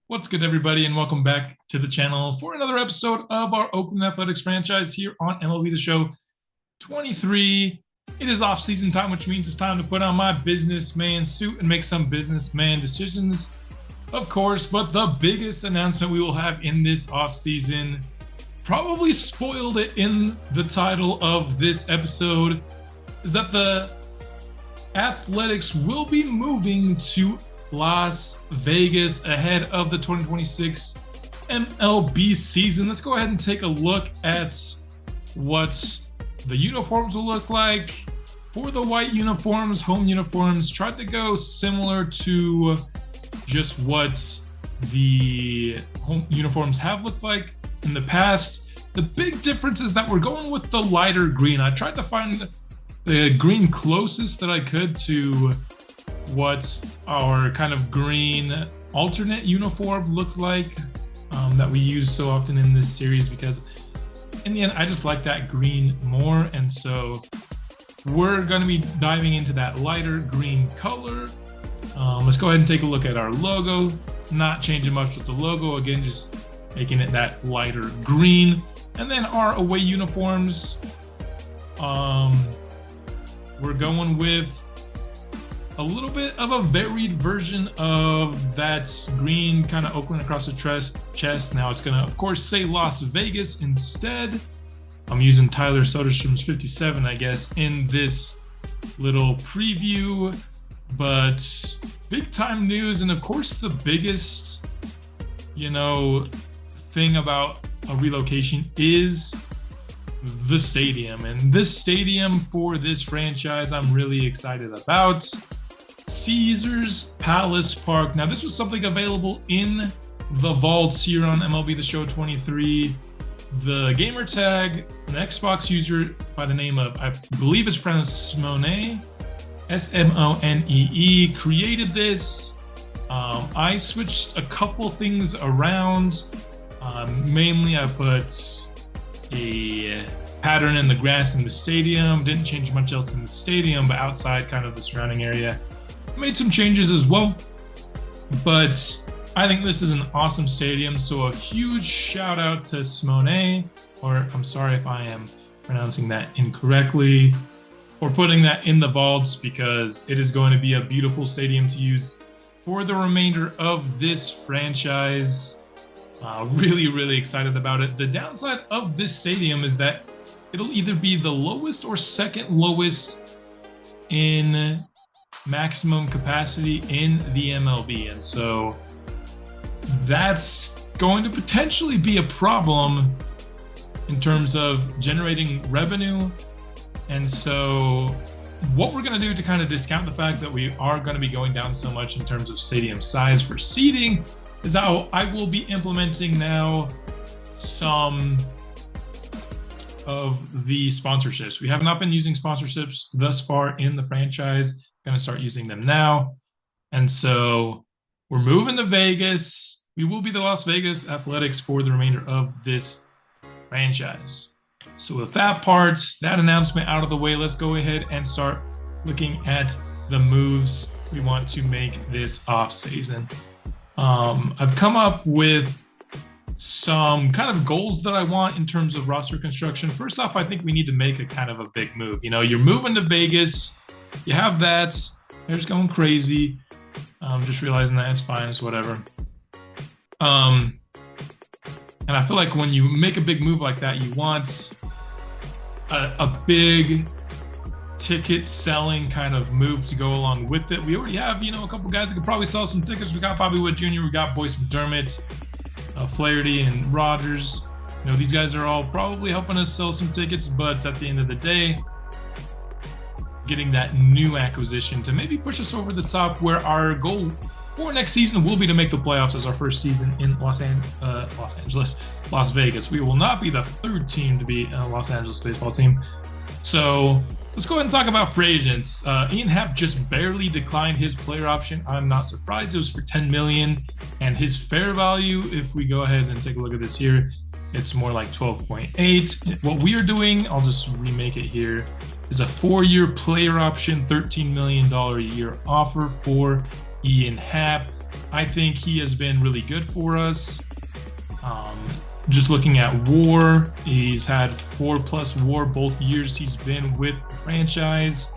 What's good, everybody, and welcome back to the channel for another episode of our Oakland Athletics franchise here on MLB The Show 23. It is off-season time, which means it's time to put on my businessman suit and make some businessman decisions, of course. But the biggest announcement we will have in this off-season, probably spoiled it in the title of this episode, is that the Athletics will be moving to Las Vegas ahead of the 2026 MLB season. Let's go ahead and take a look at what the uniforms will look like. For the white uniforms, home uniforms, tried to go similar to just what the home uniforms have looked like in the past. The big difference is that we're going with the lighter green. I tried to find the green closest that I could to what our kind of green alternate uniform looked like that we use so often in this series, because in the end I just like that green more, and so we're going to be diving into that lighter green color. Let's go ahead and take a look at our logo. Not changing much with the logo, again just making it that lighter green. And then our away uniforms, we're going with a little bit of a varied version of that green kind of Oakland across the chest. Now it's gonna, of course, say Las Vegas instead. I'm using Tyler Soderstrom's 57, I guess, in this little preview. But big time news, and of course the biggest, thing about a relocation is the stadium. And this stadium for this franchise I'm really excited about. Caesars Palace Park. Now, this was something available in the vaults here on MLB The Show 23. The gamer tag, an Xbox user by the name of, I believe it's pronounced Smone, Smonee, created this. I switched a couple things around. Mainly, I put a pattern in the grass in the stadium. Didn't change much else in the stadium, but outside, kind of the surrounding area, made some changes as well. But I think this is an awesome stadium, so a huge shout out to Smone, or I'm sorry if I am pronouncing that incorrectly, for putting that in the vaults, because it is going to be a beautiful stadium to use for the remainder of this franchise. Really excited about it. The downside of this stadium is that it'll either be the lowest or second lowest in maximum capacity in the MLB, and so that's going to potentially be a problem in terms of generating revenue. And so what we're going to do to kind of discount the fact that we are going to be going down so much in terms of stadium size for seating is how I will be implementing now some of the sponsorships. We have not been using sponsorships thus far in the franchise. Going to start using them now. And so we're moving to Vegas. We will be the Las Vegas Athletics for the remainder of this franchise. So with that part, that announcement out of the way, let's go ahead and start looking at the moves we want to make this off season. I've come up with some kind of goals that I want in terms of roster construction. First off, I think we need to make a kind of a big move. You're moving to Vegas. You have that. They're just going crazy. Just realizing that it's fine. It's whatever. And I feel like when you make a big move like that, you want a big ticket selling kind of move to go along with it. We already have, a couple guys that could probably sell some tickets. We got Bobby Witt Jr., we got Boyce McDermott, Flaherty, and Rogers. These guys are all probably helping us sell some tickets, but at the end of the day, getting that new acquisition to maybe push us over the top, where our goal for next season will be to make the playoffs as our first season in Las Vegas. We will not be the third team to be a Los Angeles baseball team. So let's go ahead and talk about free agents. Ian Happ just barely declined his player option. I'm not surprised. It was for $10 million, and his fair value, if we go ahead and take a look at this here, it's more like 12.8. What we are doing, I'll just remake it here, is a 4-year player option, $13 million a year offer for Ian Happ. I think he has been really good for us. Just looking at WAR, he's had 4+ WAR both years he's been with the franchise.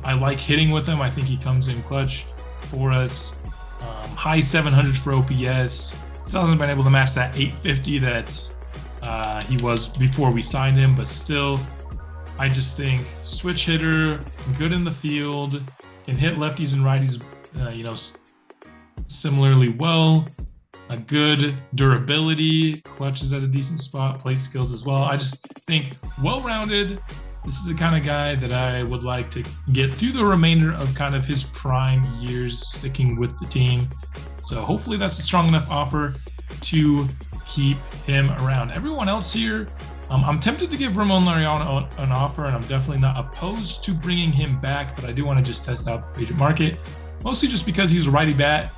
I like hitting with him. I think he comes in clutch for us. High 700s for OPS. Still hasn't been able to match that 850 that he was before we signed him, but still, I just think switch hitter, good in the field, can hit lefties and righties, similarly well. A good durability, clutches at a decent spot, plate skills as well. I just think well-rounded. This is the kind of guy that I would like to get through the remainder of kind of his prime years sticking with the team. So hopefully that's a strong enough offer to keep him around. Everyone else here, I'm tempted to give Ramon Laureano an offer, and I'm definitely not opposed to bringing him back, but I do want to just test out the free agent market, mostly just because he's a righty bat.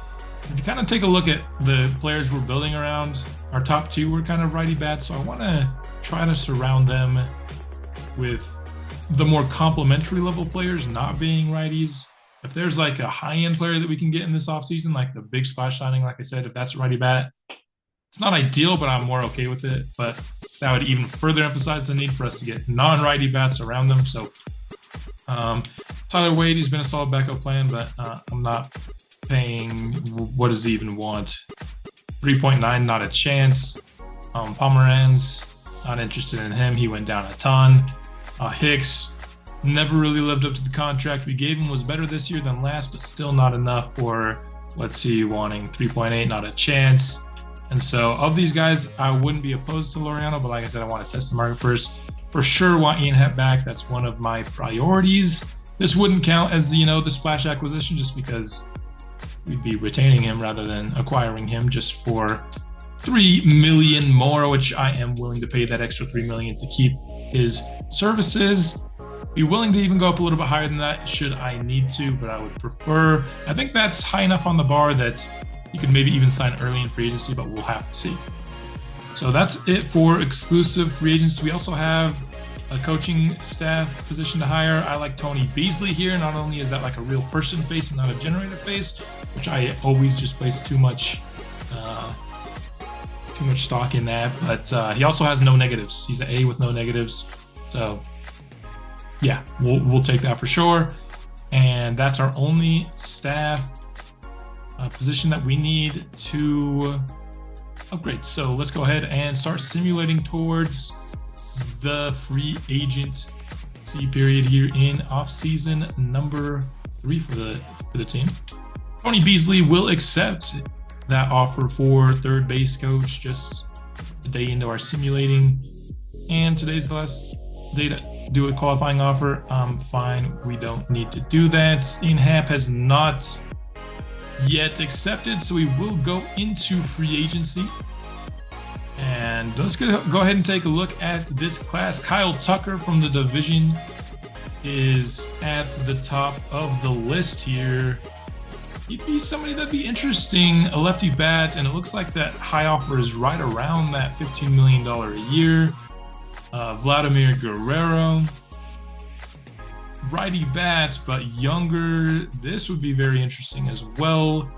If you kind of take a look at the players we're building around, our top two were kind of righty bats, so I want to try to surround them with the more complementary level players not being righties. If there's like a high-end player that we can get in this offseason, like the big splash signing, like I said, if that's a righty bat, it's not ideal, but I'm more okay with it. But that would even further emphasize the need for us to get non-righty bats around them. So Tyler Wade, he's been a solid backup plan, but I'm not paying, what does he even want? 3.9, not a chance. Pomeranz, not interested in him. He went down a ton. Hicks, never really lived up to the contract we gave him. Was better this year than last, but still not enough for, what's he wanting? 3.8, not a chance. And so of these guys, I wouldn't be opposed to Laureano, but like I said, I want to test the market first. For sure, want Ian Happ back. That's one of my priorities. This wouldn't count as, the splash acquisition, just because we'd be retaining him rather than acquiring him just for $3 million more, which I am willing to pay that extra $3 million to keep his services. Be willing to even go up a little bit higher than that should I need to, but I would prefer. I think that's high enough on the bar that you could maybe even sign early in free agency, but we'll have to see. So that's it for exclusive free agents. We also have a coaching staff position to hire. I like Tony Beasley here. Not only is that like a real person face and not a generator face, which I always just place too much stock in that, but he also has no negatives. He's an A with no negatives. So yeah, we'll take that for sure. And that's our only staff position that we need to upgrade. So let's go ahead and start simulating towards the free agent period here in offseason number 3 for the team. Tony Beasley will accept that offer for third base coach just a day into our simulating, and today's the last day to do a qualifying offer. Fine, we don't need to do that. Ian Happ has not yet accepted, so we will go into free agency. And let's go ahead and take a look at this class. Kyle Tucker from the division is at the top of the list here. He'd be somebody that'd be interesting, a lefty bat, and it looks like that high offer is right around that $15 million a year. Vladimir Guerrero, righty bat, but younger. This would be very interesting as well.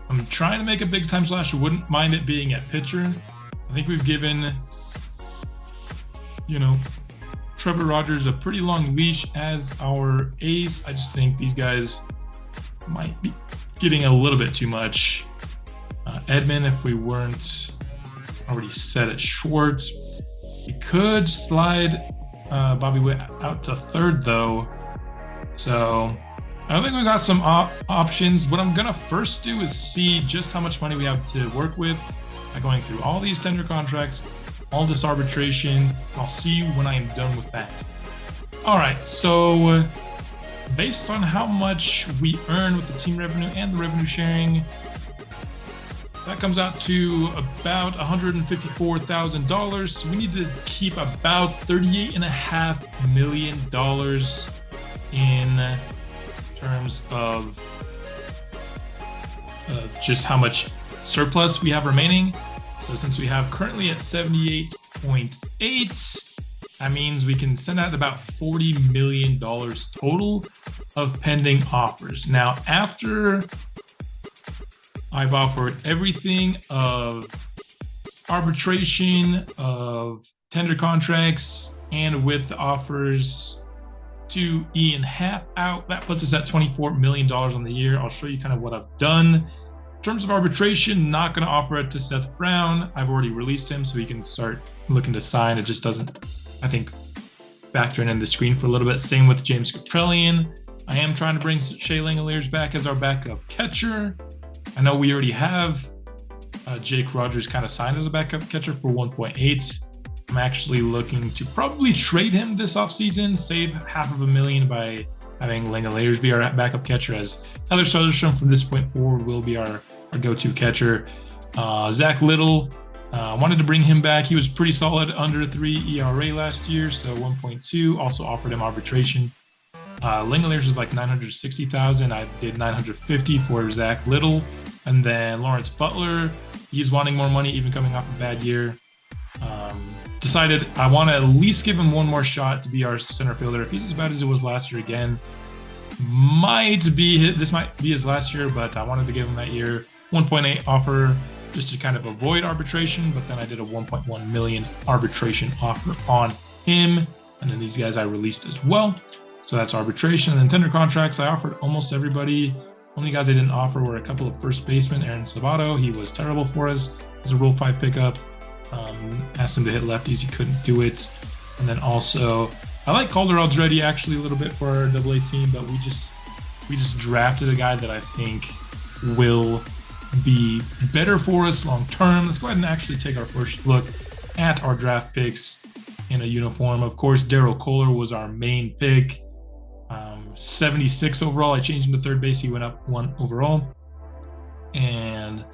I'm trying to make a big time slash. I wouldn't mind it being at pitcher. I think we've given, Trevor Rogers a pretty long leash as our ace. I just think these guys might be getting a little bit too much. Edman, if we weren't already set at short, we could slide Bobby Witt out to third though. So I think we got some options. What I'm gonna first do is see just how much money we have to work with by going through all these tender contracts, all this arbitration. I'll see you when I am done with that. All right, so based on how much we earn with the team revenue and the revenue sharing, that comes out to about $154,000. So we need to keep about $38.5 million in terms of just how much surplus we have remaining. So since we have currently at 78.8, that means we can send out about $40 million total. of pending offers. Now, after I've offered everything of arbitration, of tender contracts, and with the offers to Ian Happ out, that puts us at $24 million on the year. I'll show you kind of what I've done. In terms of arbitration, not going to offer it to Seth Brown. I've already released him, so he can start looking to sign. It just doesn't, I think, factor in the screen for a little bit. Same with James Kaprelian. I am trying to bring Shea Langoliers back as our backup catcher. I know we already have Jake Rogers kind of signed as a backup catcher for 1.8. I'm actually looking to probably trade him this offseason, save $500,000 by having Langoliers be our backup catcher, as Tyler Soderstrom from this point forward will be our go-to catcher. Zach Little, wanted to bring him back. He was pretty solid, under 3 ERA last year, so 1.2. Also offered him arbitration. Langoliers was like $960,000. I did $950 for Zach Little. And then Lawrence Butler, he's wanting more money, even coming off a bad year. Decided I want to at least give him one more shot to be our center fielder. If he's as bad as it was last year again, this might be his last year, but I wanted to give him that year. 1.8 offer just to kind of avoid arbitration, but then I did a 1.1 million arbitration offer on him. And then these guys I released as well. So that's arbitration. And then tender contracts, I offered almost everybody. Only guys I didn't offer were a couple of first basemen. Aaron Sabato, he was terrible for us. It was a Rule 5 pickup. Asked him to hit lefties, he couldn't do it. And then also, I like Calder Aldretti actually a little bit for our AA team, but we just drafted a guy that I think will be better for us long term. Let's go ahead and actually take our first look at our draft picks in a uniform. Of course, Darryl Kohler was our main pick. 76 overall. I changed him to third base. He went up 1 overall. And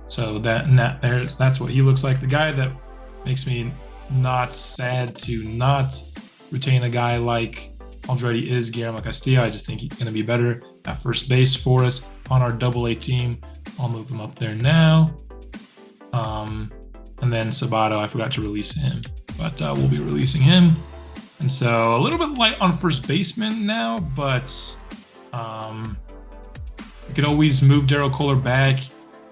so that's what he looks like. The guy that makes me not sad to not retain a guy like Aldretti is Guillermo Castillo. I just think he's going to be better at first base for us on our AA team. I'll move him up there now. And then Sabato, I forgot to release him, but we'll be releasing him. And so a little bit light on first baseman now, but we could always move Darryl Kohler back.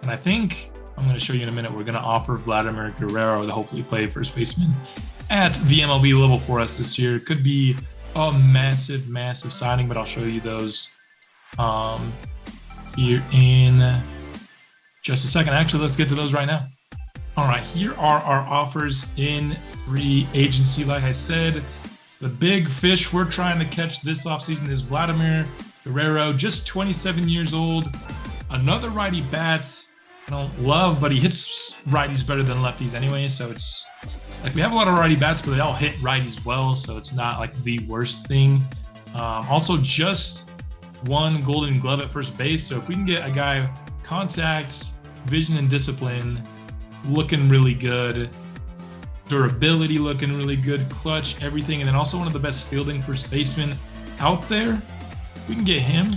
And I think I'm going to show you in a minute, we're going to offer Vladimir Guerrero to hopefully play first baseman at the MLB level for us this year. It could be a massive, massive signing, but I'll show you those here in just a second. Actually, let's get to those right now. All right, here are our offers in free agency. Like I said, the big fish we're trying to catch this offseason is Vladimir Guerrero, just 27 years old. Another righty bats I don't love, but he hits righties better than lefties anyway. So it's like we have a lot of righty bats, but they all hit righties well. So it's not like the worst thing. Also, just won Golden Glove at first base. So if we can get a guy contacts, vision, and discipline looking really good, durability looking really good, clutch, everything, and then also one of the best fielding first basemen out there, we can get him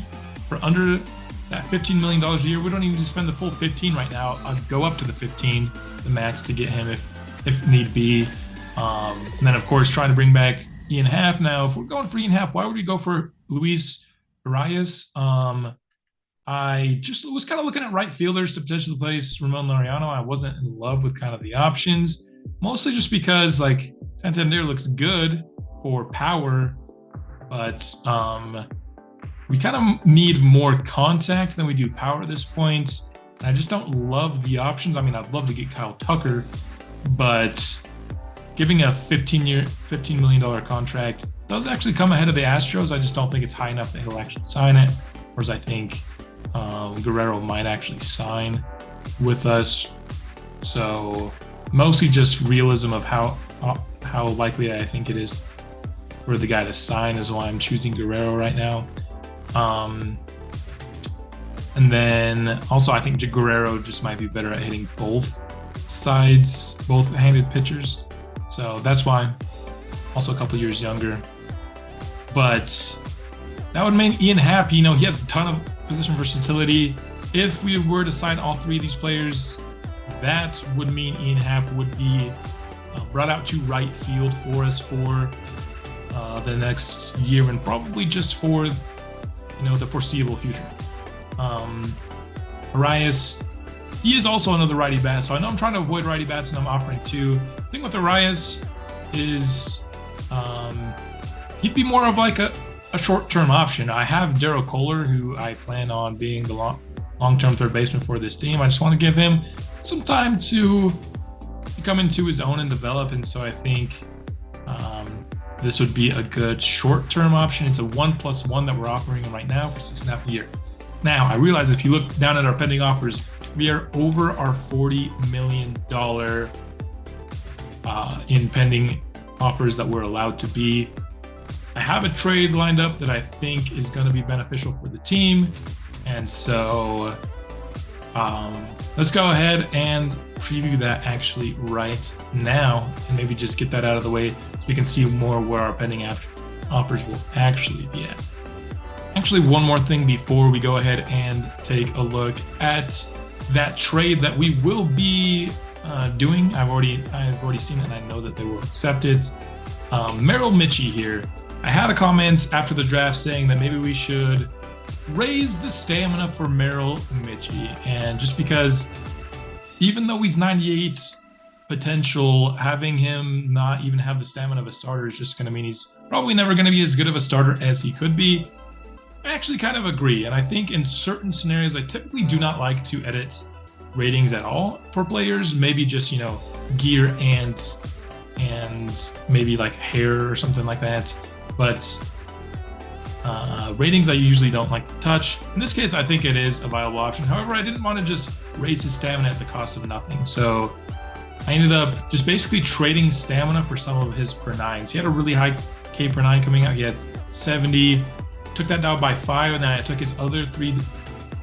for under that $15 million a year. We don't even need to spend the full 15 right now. I'll go up to the 15, the max, to get him if need be. And then, of course, trying to bring back Ian Happ. Now, if we're going for Ian Happ, why would we go for Luis Arias? I just was kind of looking at right fielders to potentially place Ramon Laureano. I wasn't in love with kind of the options, mostly just because like Santander looks good for power, but we kind of need more contact than we do power at this point. And I just don't love the options. I mean, I'd love to get Kyle Tucker, but giving a $15 million contract does actually come ahead of the Astros. I just don't think it's high enough that he'll actually sign it. Whereas I think Guerrero might actually sign with us. So mostly just realism of how likely I think it is for the guy to sign is why I'm choosing Guerrero right now. And then also I think Guerrero just might be better at hitting both sides, both-handed pitchers. So that's why. Also a couple years younger. But that would mean Ian Happ, he has a ton of position versatility. If we were to sign all three of these players, that would mean Ian Happ would be brought out to right field for us for the next year, and probably just for the foreseeable future. Arias, he is also another righty bat, so I know I'm trying to avoid righty bats, and I'm offering two. The thing with Arias is he'd be more of like a short-term option. I have Darryl Kohler, who I plan on being the long-term third baseman for this team. I just want to give him some time to come into his own and develop, and so I think this would be a good short-term option. It's a 1+1 that we're offering him right now for 6.5 a year. Now, I realize if you look down at our pending offers, we are over our $40 million in pending offers that we're allowed to be. I have a trade lined up that I think is going to be beneficial for the team. And so let's go ahead and preview that actually right now and maybe just get that out of the way so we can see more where our pending offers will actually be at. Actually, one more thing before we go ahead and take a look at that trade that we will be doing. I've already seen it, and I know that they will accept it. Merrill Mitchie here. I had a comment after the draft saying that maybe we should raise the stamina for Merrill Mitchie, and just because even though he's 98 potential, having him not even have the stamina of a starter is just going to mean he's probably never going to be as good of a starter as he could be. I actually kind of agree, and I think in certain scenarios I typically do not like to edit ratings at all for players. Maybe just gear and maybe like hair or something like that, but ratings I usually don't like to touch. In this case, I think it is a viable option. However, I didn't want to just raise his stamina at the cost of nothing, so I ended up just basically trading stamina for some of his per nines. He had a really high K per nine coming out. He had 70. Took that down by 5, and then I took his other 3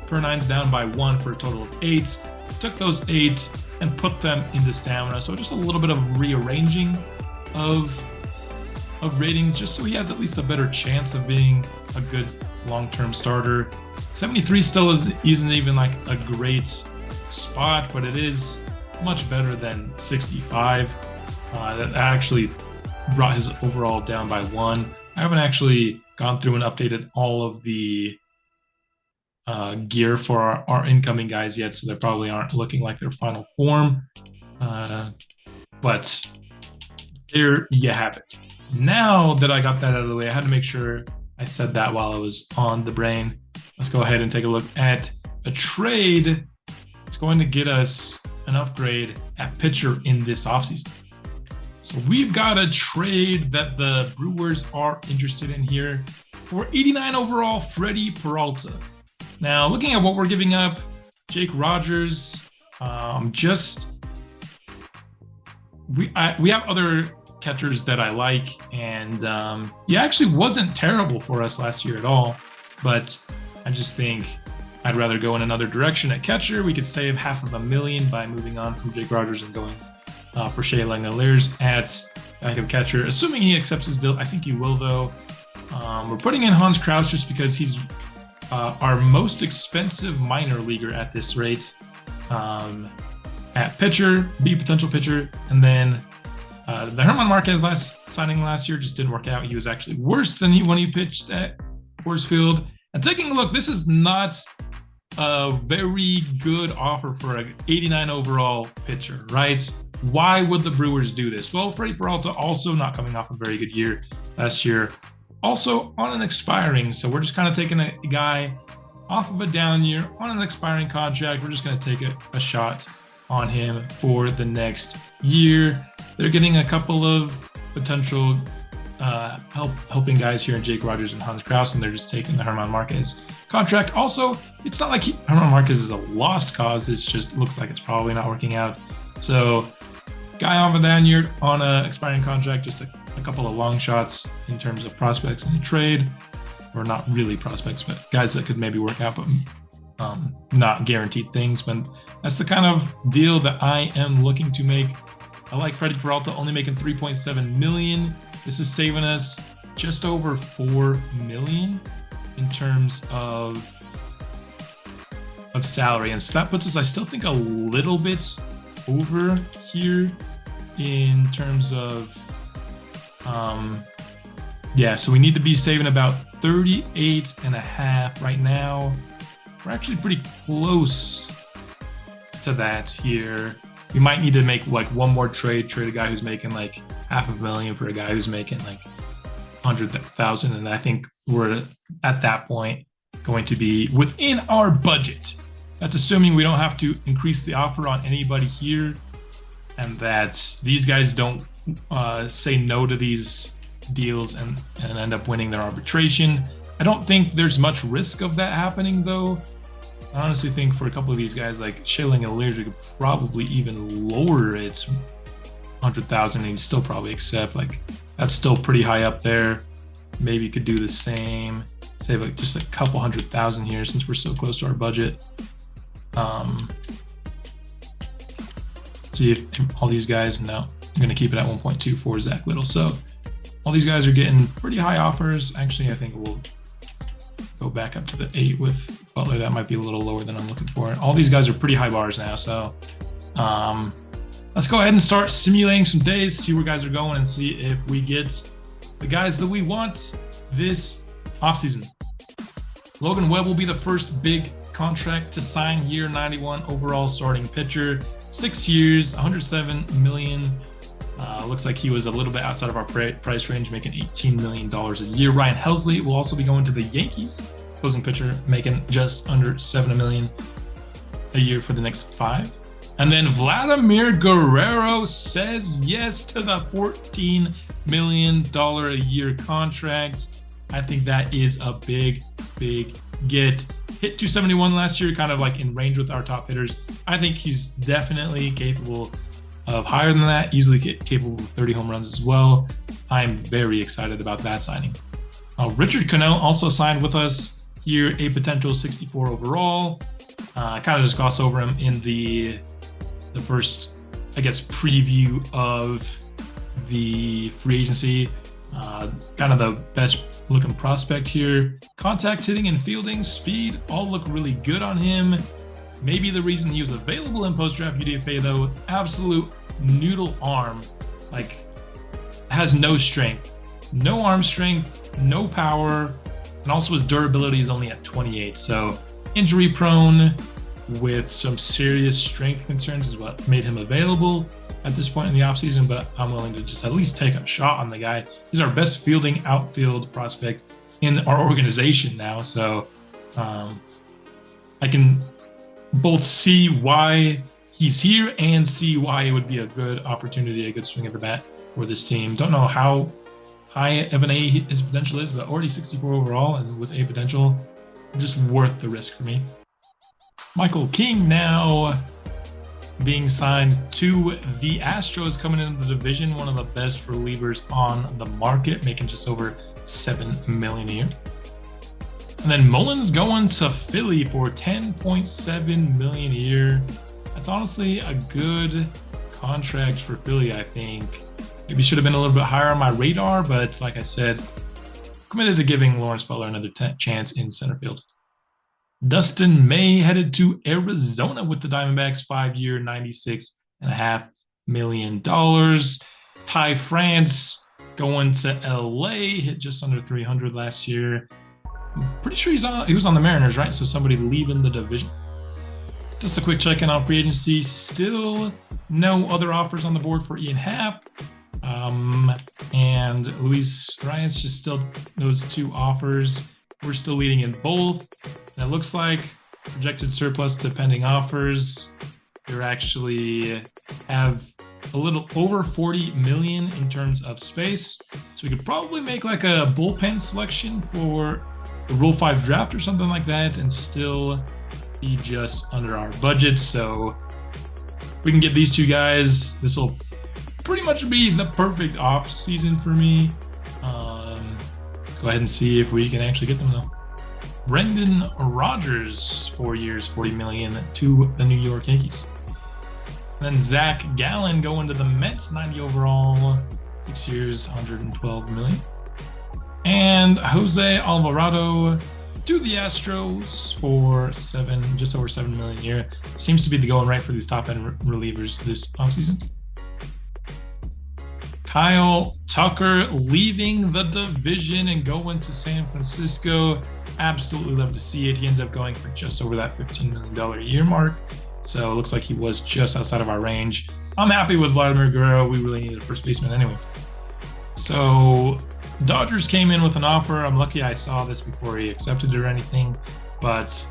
per nines down by 1 for a total of 8. Took those 8 and put them into stamina. So just a little bit of rearranging of ratings, just so he has at least a better chance of being a good long-term starter. 73 still isn't even like a great spot, but it is much better than 65. That actually brought his overall down by 1. I haven't actually gone through and updated all of the gear for our incoming guys yet, so they probably aren't looking like their final form. But there you have it. Now that I got that out of the way, I had to make sure I said that while I was on the brain. Let's go ahead and take a look at a trade that's going to get us an upgrade at pitcher in this offseason. So we've got a trade that the Brewers are interested in here for 89 overall Freddy Peralta. Now, looking at what we're giving up, Jake Rogers, we have other catchers that I like, and he actually wasn't terrible for us last year at all, but I just think I'd rather go in another direction at catcher. We could save $500,000 by moving on from Jake Rogers and going for Shea Langoliers at backup catcher, assuming he accepts his deal. I think he will, though. We're putting in Hans Kraus just because he's our most expensive minor leaguer at this rate. At pitcher, potential pitcher, and then the Herman Marquez signing last year just didn't work out. He was actually worse than when he pitched at Coors Field. And taking a look, this is not a very good offer for an 89 overall pitcher, right? Why would the Brewers do this? Well, Freddy Peralta also not coming off a very good year last year, also on an expiring. So we're just kind of taking a guy off of a down year on an expiring contract. We're just going to take a shot on him for the next year. They're getting a couple of potential helping guys here in Jake Rogers and Hans Kraus, and they're just taking the Herman Marquez contract. Also, it's not like Herman Marquez is a lost cause. It just looks like it's probably not working out. So guy on a down year on an expiring contract, just a couple of long shots in terms of prospects in the trade, or not really prospects, but guys that could maybe work out, but not guaranteed things. But that's the kind of deal that I am looking to make. I like Freddy Peralta only making $3.7 million. This is saving us just over $4 million in terms of salary, and so that puts us, I still think, a little bit over here in terms of so we need to be saving about 38.5 right now. We're actually pretty close to that here. We might need to make like one more trade a guy who's making like $500,000 for a guy who's making like 100,000, and I think we're at that point going to be within our budget. That's assuming we don't have to increase the offer on anybody here, and that these guys don't say no to these deals and end up winning their arbitration. I don't think there's much risk of that happening, though. I honestly think for a couple of these guys like Schilling and Lears, we could probably even lower it 100,000 and he'd still probably accept. Like, that's still pretty high up there. Maybe you could do the same, save like just a couple 100,000 here since we're so close to our budget. See if all these guys, no, I'm gonna keep it at 1.2 for Zach Little. So all these guys are getting pretty high offers. Actually, I think we'll go back up to the 8 with Butler. That might be a little lower than I'm looking for. All these guys are pretty high bars now. So let's go ahead and start simulating some days, see where guys are going, and see if we get the guys that we want this offseason. Logan Webb will be the first big contract to sign here. 91 overall starting pitcher, 6 years, 107 million. Looks like he was a little bit outside of our price range, making $18 million a year. Ryan Helsley will also be going to the Yankees. Closing pitcher, making just under $7 million a year for the next 5. And then Vladimir Guerrero says yes to the $14 million a year contract. I think that is a big get. Hit 271 last year, kind of like in range with our top hitters. I think he's definitely capable of higher than that, easily capable of 30 home runs as well. I'm very excited about that signing. Richard Cano also signed with us here, a potential 64 overall. Kind of just gloss over him in the first, I guess, preview of the free agency. Kind of the best looking prospect here. Contact hitting and fielding, speed, all look really good on him. Maybe the reason he was available in post-draft UDFA, though, absolute noodle arm. Like, has no strength. No arm strength, no power, and also his durability is only at 28. So injury prone with some serious strength concerns is what made him available at this point in the offseason, but I'm willing to just at least take a shot on the guy. He's our best fielding outfield prospect in our organization now. So I can both see why he's here and see why it would be a good opportunity, a good swing at the bat for this team. Don't know how high of an A his potential is, but already 64 overall and with A potential, just worth the risk for me. Michael King now being signed to the Astros, coming into the division, one of the best relievers on the market, making just over $7 million a year. And then Mullins going to Philly for $10.7 million a year. That's honestly a good contract for Philly, I think. Maybe should have been a little bit higher on my radar, but like I said, committed to giving Lawrence Butler another chance in center field. Dustin May headed to Arizona with the Diamondbacks, 5-year, $96.5 million. Ty France going to LA, hit just under 300 last year. I'm pretty sure he was on the Mariners, right? So somebody leaving the division. Just a quick check-in on free agency. Still no other offers on the board for Ian Happ. And Luis Reyes, just still those 2 offers. We're still leading in both. And it looks like projected surplus to pending offers. They actually have a little over 40 million in terms of space. So we could probably make like a bullpen selection for the Rule 5 draft or something like that and still be just under our budget. So we can get these 2 guys. This will pretty much be the perfect off season for me. Let's go ahead and see if we can actually get them though. Brendan Rodgers, 4 years, $40 million to the New York Yankees. And then Zach Gallen going to the Mets, 90 overall, 6 years, $112 million. And Jose Alvarado to the Astros for just over $7 million a year. Seems to be the going right for these top end relievers this offseason. Kyle Tucker leaving the division and going to San Francisco. Absolutely love to see it. He ends up going for just over that $15 million a year mark. So it looks like he was just outside of our range. I'm happy with Vladimir Guerrero. We really needed a first baseman anyway. So Dodgers came in with an offer. I'm lucky I saw this before he accepted it or anything, but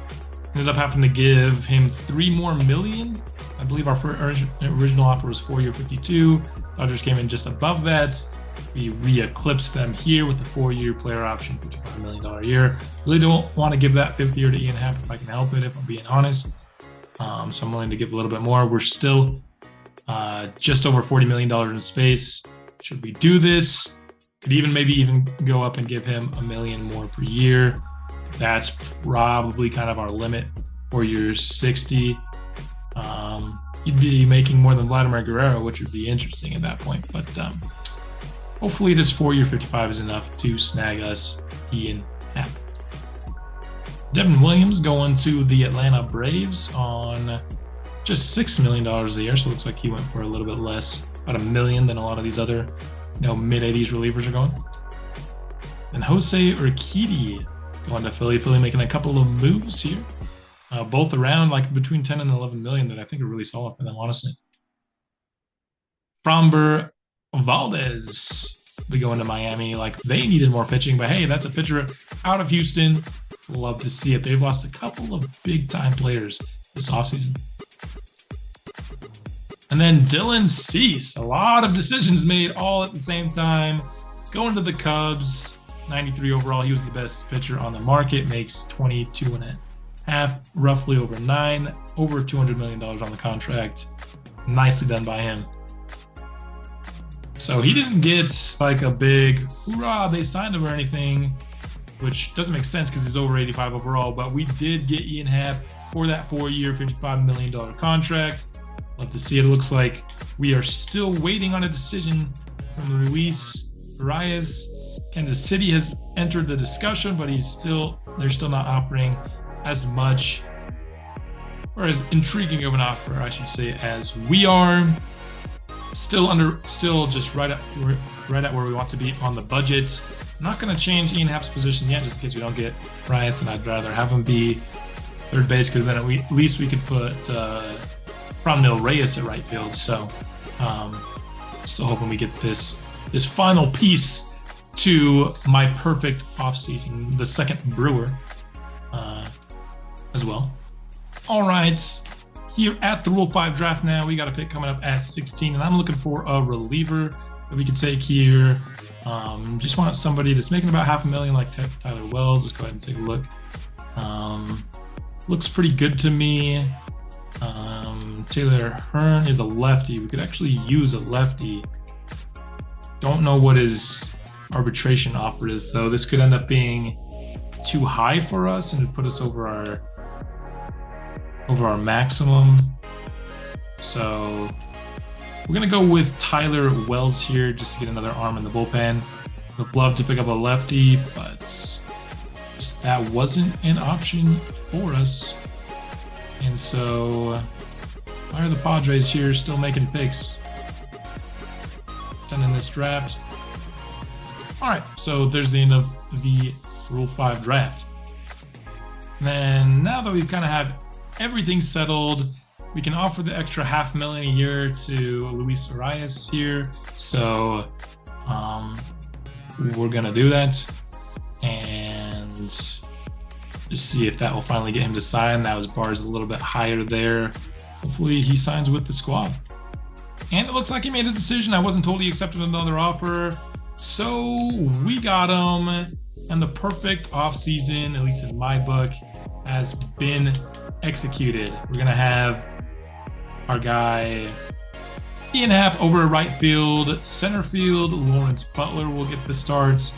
ended up having to give him $3 million more. I believe our original offer was 4-year, 52. Dodgers came in just above that. We re-eclipsed them here with the 4-year player option, $55 million a year. Really don't want to give that 5th year to Ian Happ if I can help it, if I'm being honest. So I'm willing to give a little bit more. We're still just over $40 million in space. Should we do this? Could even go up and give him $1 million more per year. That's probably kind of our limit. 4 years, 60. You'd be making more than Vladimir Guerrero, which would be interesting at that point. But hopefully this 4-year 55 is enough to snag us Ian Happ. Devin Williams going to the Atlanta Braves on just $6 million a year. So it looks like he went for a little bit less, about $1 million than a lot of these other mid-80s relievers are going. And Jose Urquidy going to Philly. Philly making a couple of moves here. Both around like between 10 and 11 million that I think are really solid for them, honestly. Framber Valdez, we go into Miami. Like they needed more pitching, but hey, that's a pitcher out of Houston. Love to see it. They've lost a couple of big-time players this offseason. And then Dylan Cease, a lot of decisions made all at the same time. Going to the Cubs, 93 overall. He was the best pitcher on the market, makes 22.5, roughly over $200 million on the contract. Nicely done by him. So he didn't get like a big hoorah, they signed him or anything, which doesn't make sense because he's over 85 overall, but we did get Ian Happ for that 4-year, $55 million contract. Love to see it. It looks like we are still waiting on a decision from Luis Arias. Kansas City has entered the discussion, but they're still not offering as much or as intriguing of an offer, I should say, as we are. Still just right at where we want to be on the budget. I'm not going to change Ian Happ's position yet, just in case we don't get Arias, and I'd rather have him be third base because then at least we could put Franmil Reyes at right field. So still hoping we get this final piece to my perfect offseason, the second Brewer as well. All right, here at the Rule 5 draft now, we got a pick coming up at 16, and I'm looking for a reliever that we could take here. Just want somebody that's making about $500,000 like Tyler Wells. Let's go ahead and take a look. Looks pretty good to me. Taylor Hearn is a lefty. We could actually use a lefty. Don't know what his arbitration offer is, though. This could end up being too high for us and put us over our maximum. So we're going to go with Tyler Wells here just to get another arm in the bullpen. Would love to pick up a lefty, but that wasn't an option for us. And so why are the Padres here still making picks? Sending this draft. All right, so there's the end of the Rule 5 draft. And then now that we've kind of had everything settled, we can offer the extra $500,000 a year to Luis Arias here. So we're going to do that and just see if that will finally get him to sign. That was bars a little bit higher there. Hopefully he signs with the squad. And it looks like he made a decision. I wasn't told he accepted another offer. So we got him. And the perfect offseason, at least in my book, has been executed. We're going to have our guy Ian Happ over at right field. Center field, Lawrence Butler will get the starts.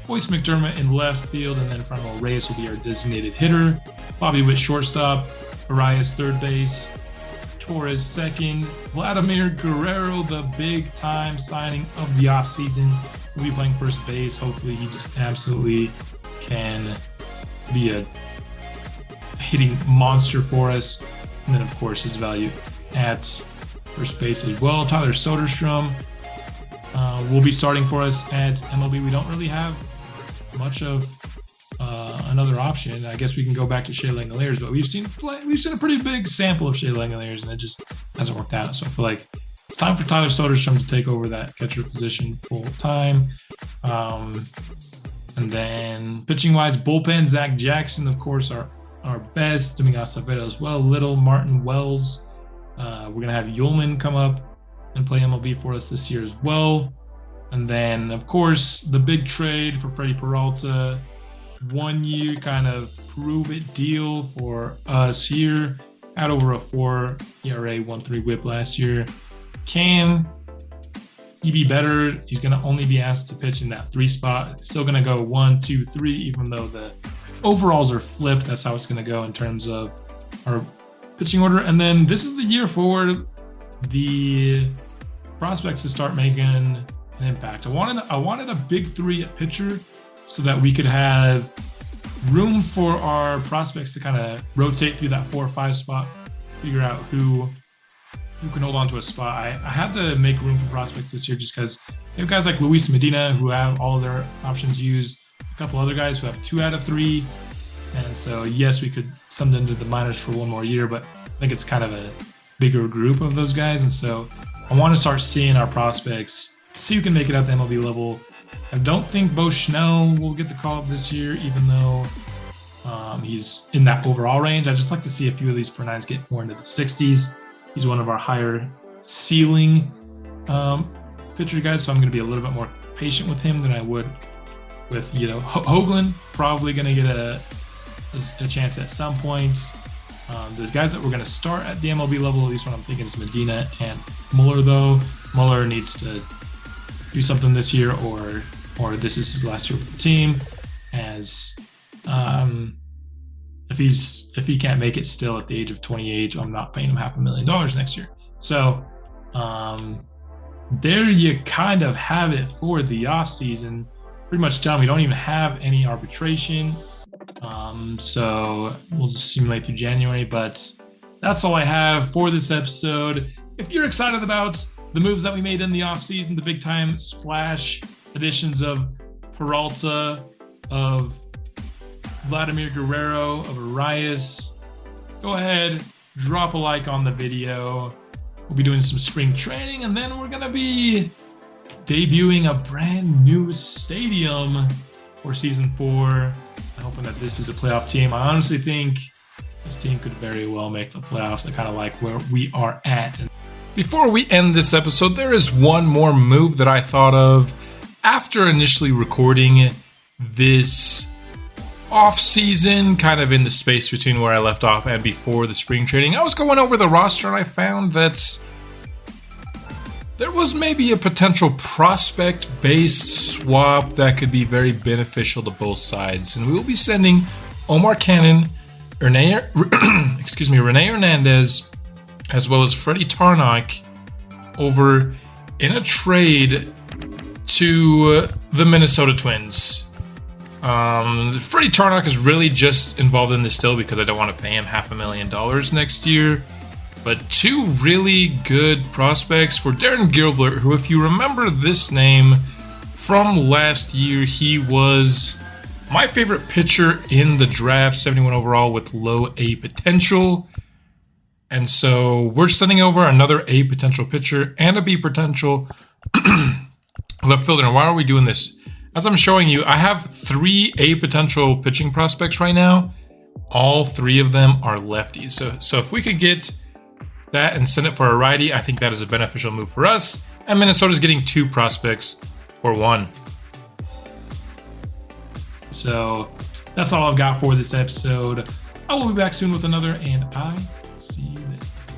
Boyce McDermott in left field, and then Franmil Reyes will be our designated hitter. Bobby Witt shortstop. Arias third base. Torres second. Vladimir Guerrero, the big-time signing of the offseason, will be playing first base. Hopefully he just absolutely can be a hitting monster for us. And then, of course, his value at first base as well. Tyler Soderstrom will be starting for us at MLB. We don't really have much of another option. I guess we can go back to Shea Langoliers, but we've seen a pretty big sample of Shea Langoliers, and it just hasn't worked out. So I feel like it's time for Tyler Soderstrom to take over that catcher position full time. And then pitching wise, bullpen, Zach Jackson, of course, our best. Dominguez Acevedo as well. Little, Martin Wells. We're gonna have Yulman come up and play MLB for us this year as well. And then, of course, the big trade for Freddy Peralta. 1 year kind of prove it deal for us here. Had over a 4 ERA, 1.3 whip last year. Can he be better? He's going to only be asked to pitch in that 3 spot. Still going to go 1, 2, 3, even though the overalls are flipped. That's how it's going to go in terms of our pitching order. And then this is the year for the prospects to start making an impact. I wanted a big 3 at pitcher so that we could have room for our prospects to kind of rotate through that 4 or 5 spot, figure out who can hold on to a spot. I had to make room for prospects this year just because you have guys like Luis Medina who have all of their options used, a couple other guys who have 2 out of 3. And so, yes, we could send them to the minors for 1 more year, but I think it's kind of a bigger group of those guys. And so I want to start seeing our prospects, see who can make it at the MLB level. I don't think Bo Schnell will get the call up this year, even though he's in that overall range. I just like to see a few of these per nines get more into the 60s. He's one of our higher ceiling pitcher guys, so I'm going to be a little bit more patient with him than I would with, Hoagland. Probably going to get a chance at some point. The guys that we're going to start at the MLB level, at least what I'm thinking, is Medina and Muller, though. Muller needs to do something this year, or this is his last year with the team, as if he can't make it still at the age of 28, I'm not paying him $500,000 next year. So there you kind of have it for the offseason. Pretty much done. We don't even have any arbitration. So we'll just simulate through January, but that's all I have for this episode. If you're excited about the moves that we made in the offseason, the big time splash additions of Peralta, of Vladimir Guerrero, of Arias, go ahead, drop a like on the video. We'll be doing some spring training, and then we're going to be debuting a brand new stadium for season 4. I'm hoping that this is a playoff team. I honestly think this team could very well make the playoffs. I kind of like where we are at. Before we end this episode, there is one more move that I thought of after initially recording this off-season, kind of in the space between where I left off and before the spring training. I was going over the roster and I found that there was maybe a potential prospect-based swap that could be very beneficial to both sides. And we will be sending Omar Cannon, Renee Hernandez, as well as Freddy Tarnok over in a trade to the Minnesota Twins. Freddy Tarnok is really just involved in this still because I don't want to pay him $500,000 next year. But 2 really good prospects for Darren Gilbert, who, if you remember this name from last year, he was my favorite pitcher in the draft, 71 overall with low A potential. And so we're sending over another A potential pitcher and a B potential left fielder. And why are we doing this? As I'm showing you, I have 3 A potential pitching prospects right now. All 3 of them are lefties. So if we could get that and send it for a righty, I think that is a beneficial move for us. And Minnesota's getting 2 prospects for 1. So that's all I've got for this episode. I will be back soon with another, and I see you.